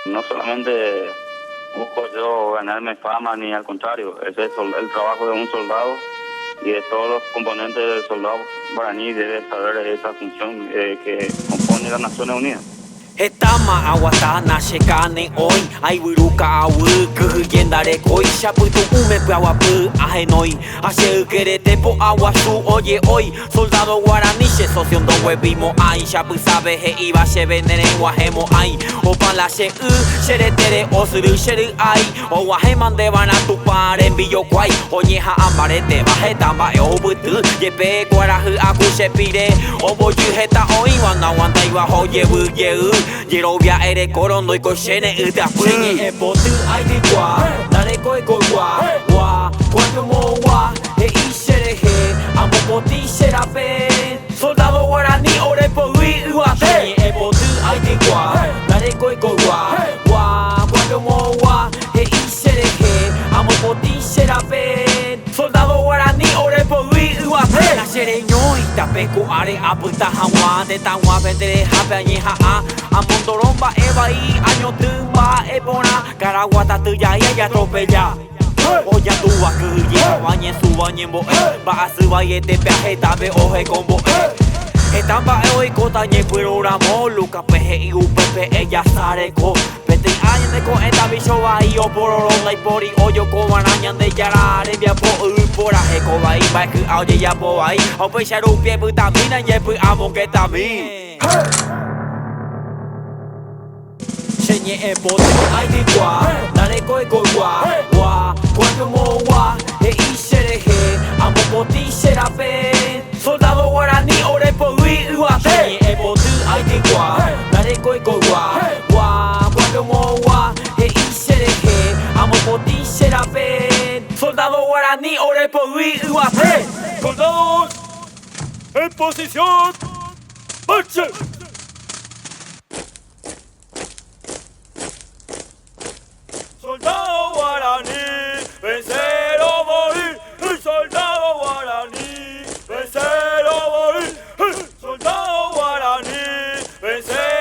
No solamente busco yo ganarme fama, ni al contrario, ese es el trabajo de un soldado y de todos los componentes del soldado guaraní debe saber esa función que compone las Naciones Unidas. Etama awatana shekane oi aiburuka awu kugendare koi shaputu ume awapu ahenoi ashe querete po awasu oye hoy soldado guaraní socio do webimo ai shapu sabe he iba she venere wahemo ai opala she sheretere osuru sheru ai o waheman de van a tu pare envío kwai oye ha amarete bajetamba obutu yepe guarahu akushe pire oboyu heta oi wana wanda iwa hoye bu Yerovia ere korondo iko shene udapu Shenye e potu ai di kwa Nare koi koi wa Cuando mo wa He ishere he Amo poti sherape Soldado guaraní ore po ui uate Shenye e potu ai di kwa Nare koi koi wa Cuando mo wa He ishere he Amo poti sherape Soldado guaraní ore po ui uate Nashere nyoi tapeku are aputa hawa De tawa vendere hape anyeha a Amondoromba eva y año tumba ebona Caraguata tuya y ella atropella Oya tu wakuye bañe su bañe bo ba su baye te peaje tabe oje combo Estamba hoy cota ñe pero ramo Luca peje y upepe ella sareko Pete añe de ko esta bicho va y o por la y por y oyo ko arañan de yara revia po por aje ko va y va que auye ya po ahí o pe sharu pie puta mina ye pu amo que también Shenye e potu ai di kwa Nare koi koi wa Cuando mo wa He ishere he Amo poti sherape Soldado guaraní ore po ui uate Shenye e potu ai di kwa Nare koi koi wa Cuando mo wa He ishere he Amo poti sherape Soldado guaraní ore po ui uate Soldados en posición marcha. Soldado guaraní, vencer o morir. Soldado guaraní, vencer o morir. Soldado guaraní, vencer